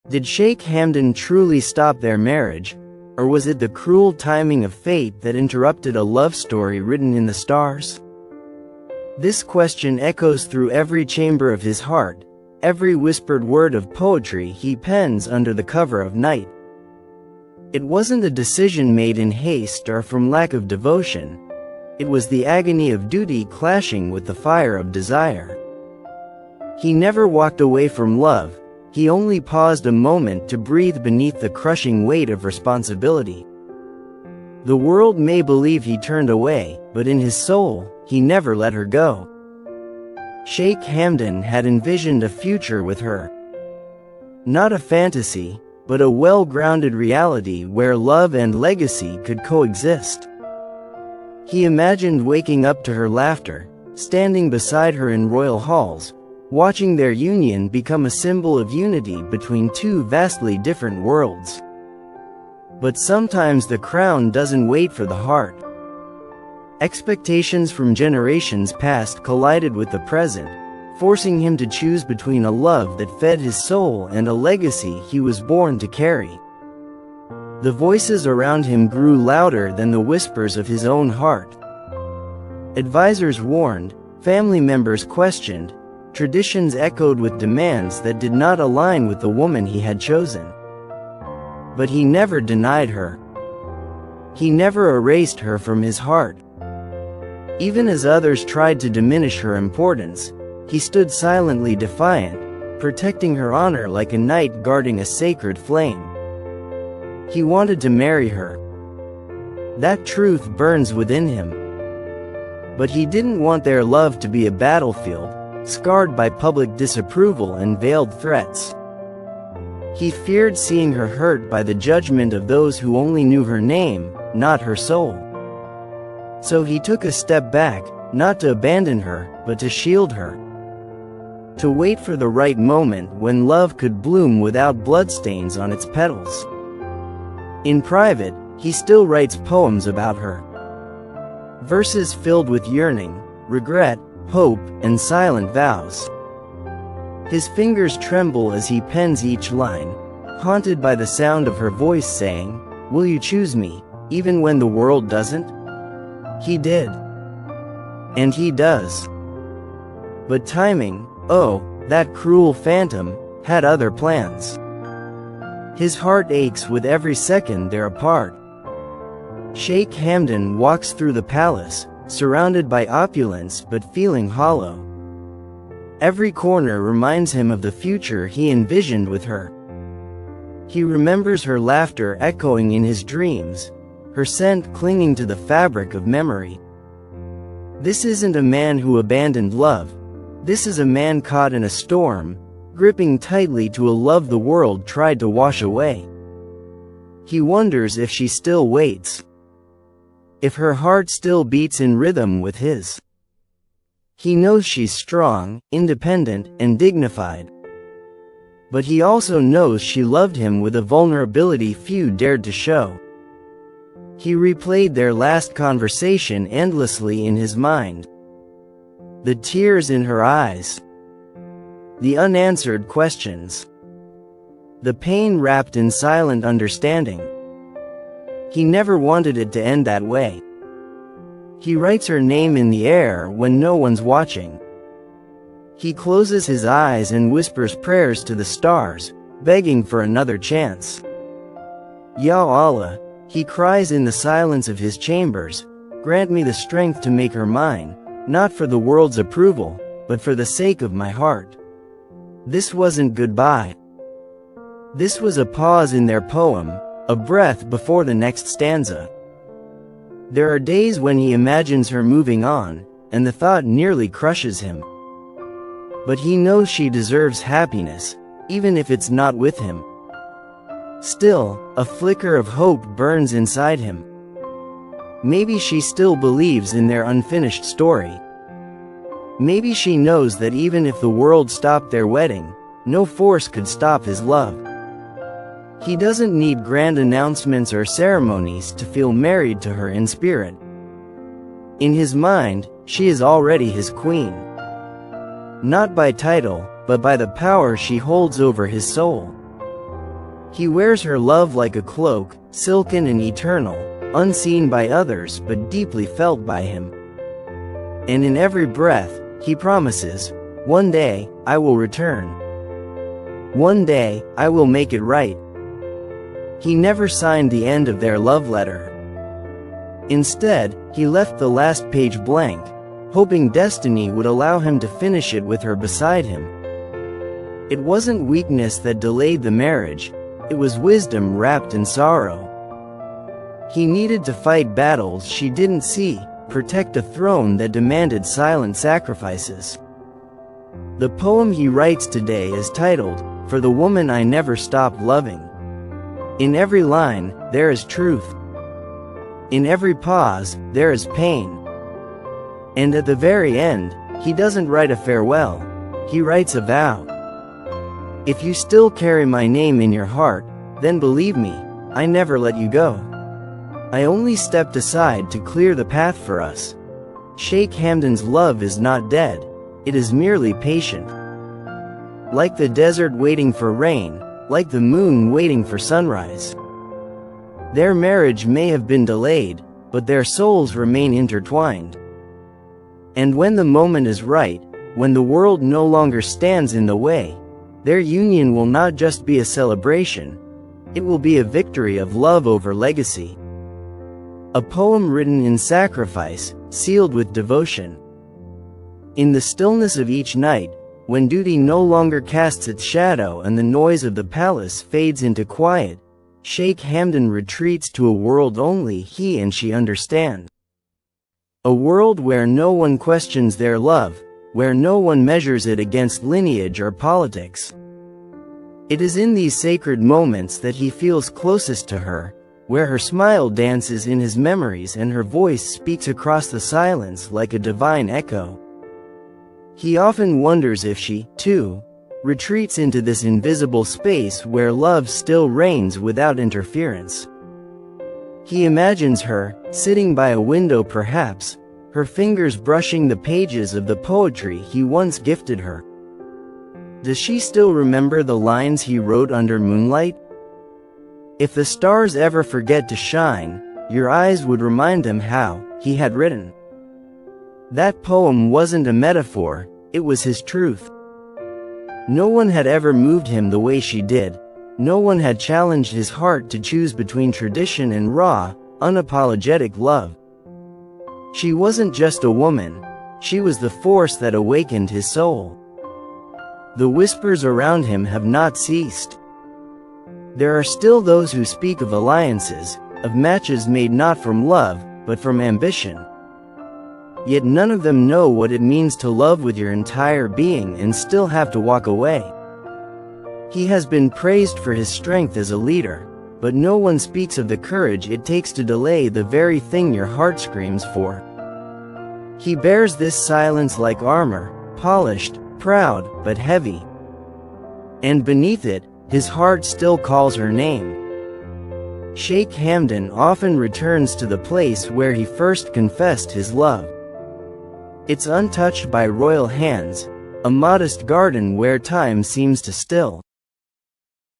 Did Sheikh Hamdan truly stop their marriage, or was it the cruel timing of fate that interrupted a love story written in the stars? This question echoes through every chamber of his heart, every whispered word of poetry he pens under the cover of night. It wasn't a decision made in haste or from lack of devotion. It was the agony of duty clashing with the fire of desire. He never walked away from love. He only paused a moment to breathe beneath the crushing weight of responsibility. The world may believe he turned away, but in his soul, he never let her go. Sheikh Hamdan had envisioned a future with her. Not a fantasy, but a well-grounded reality where love and legacy could coexist. He imagined waking up to her laughter, standing beside her in royal halls, watching their union become a symbol of unity between two vastly different worlds. But sometimes the crown doesn't wait for the heart. Expectations from generations past collided with the present, forcing him to choose between a love that fed his soul and a legacy he was born to carry. The voices around him grew louder than the whispers of his own heart. Advisors warned, family members questioned, traditions echoed with demands that did not align with the woman he had chosen. But he never denied her. He never erased her from his heart. Even as others tried to diminish her importance, he stood silently defiant, protecting her honor like a knight guarding a sacred flame. He wanted to marry her. That truth burns within him. But he didn't want their love to be a battlefield, scarred by public disapproval and veiled threats. He feared seeing her hurt by the judgment of those who only knew her name, not her soul. So he took a step back, not to abandon her, but to shield her. To wait for the right moment when love could bloom without bloodstains on its petals. In private, he still writes poems about her. Verses filled with yearning, regret, hope, and silent vows. His fingers tremble as he pens each line, haunted by the sound of her voice saying, "Will you choose me, even when the world doesn't?" He did. And he does. But timing, oh, that cruel phantom, had other plans. His heart aches with every second they're apart. Sheikh Hamdan walks through the palace, surrounded by opulence but feeling hollow. Every corner reminds him of the future he envisioned with her. He remembers her laughter echoing in his dreams, her scent clinging to the fabric of memory. This isn't a man who abandoned love. This is a man caught in a storm, gripping tightly to a love the world tried to wash away. He wonders if she still waits. If her heart still beats in rhythm with his. He knows she's strong, independent, and dignified. But he also knows she loved him with a vulnerability few dared to show. He replayed their last conversation endlessly in his mind. The tears in her eyes. The unanswered questions. The pain wrapped in silent understanding. He never wanted it to end that way. He writes her name in the air when no one's watching. He closes his eyes and whispers prayers to the stars, begging for another chance. Ya Allah, he cries in the silence of his chambers, grant me the strength to make her mine, not for the world's approval, but for the sake of my heart. This wasn't goodbye. This was a pause in their poem, a breath before the next stanza. There are days when he imagines her moving on, and the thought nearly crushes him. But he knows she deserves happiness, even if it's not with him. Still, a flicker of hope burns inside him. Maybe she still believes in their unfinished story. Maybe she knows that even if the world stopped their wedding, no force could stop his love. He doesn't need grand announcements or ceremonies to feel married to her in spirit. In his mind, she is already his queen. Not by title, but by the power she holds over his soul. He wears her love like a cloak, silken and eternal, unseen by others but deeply felt by him. And in every breath, he promises, "One day, I will return. One day, I will make it right." He never signed the end of their love letter. Instead, he left the last page blank, hoping destiny would allow him to finish it with her beside him. It wasn't weakness that delayed the marriage, it was wisdom wrapped in sorrow. He needed to fight battles she didn't see, protect a throne that demanded silent sacrifices. The poem he writes today is titled, "For the Woman I Never Stopped Loving." In every line, there is truth. In every pause, there is pain. And at the very end, he doesn't write a farewell, he writes a vow. "If you still carry my name in your heart, then believe me, I never let you go. I only stepped aside to clear the path for us." Sheikh Hamdan's love is not dead, it is merely patient. Like the desert waiting for rain, like the moon waiting for sunrise. Their marriage may have been delayed, but their souls remain intertwined. And when the moment is right, when the world no longer stands in the way, their union will not just be a celebration, it will be a victory of love over legacy. A poem written in sacrifice, sealed with devotion. In the stillness of each night, when duty no longer casts its shadow and the noise of the palace fades into quiet, Sheikh Hamdan retreats to a world only he and she understand. A world where no one questions their love, where no one measures it against lineage or politics. It is in these sacred moments that he feels closest to her, where her smile dances in his memories and her voice speaks across the silence like a divine echo. He often wonders if she, too, retreats into this invisible space where love still reigns without interference. He imagines her, sitting by a window perhaps, her fingers brushing the pages of the poetry he once gifted her. Does she still remember the lines he wrote under moonlight? "If the stars ever forget to shine, your eyes would remind them how," he had written. That poem wasn't a metaphor, it was his truth. No one had ever moved him the way she did. No one had challenged his heart to choose between tradition and raw, unapologetic love. She wasn't just a woman, she was the force that awakened his soul. The whispers around him have not ceased. There are still those who speak of alliances, of matches made not from love, but from ambition. Yet none of them know what it means to love with your entire being and still have to walk away. He has been praised for his strength as a leader, but no one speaks of the courage it takes to delay the very thing your heart screams for. He bears this silence like armor, polished, proud, but heavy. And beneath it, his heart still calls her name. Sheikh Hamdan often returns to the place where he first confessed his love. It's untouched by royal hands, a modest garden where time seems to still.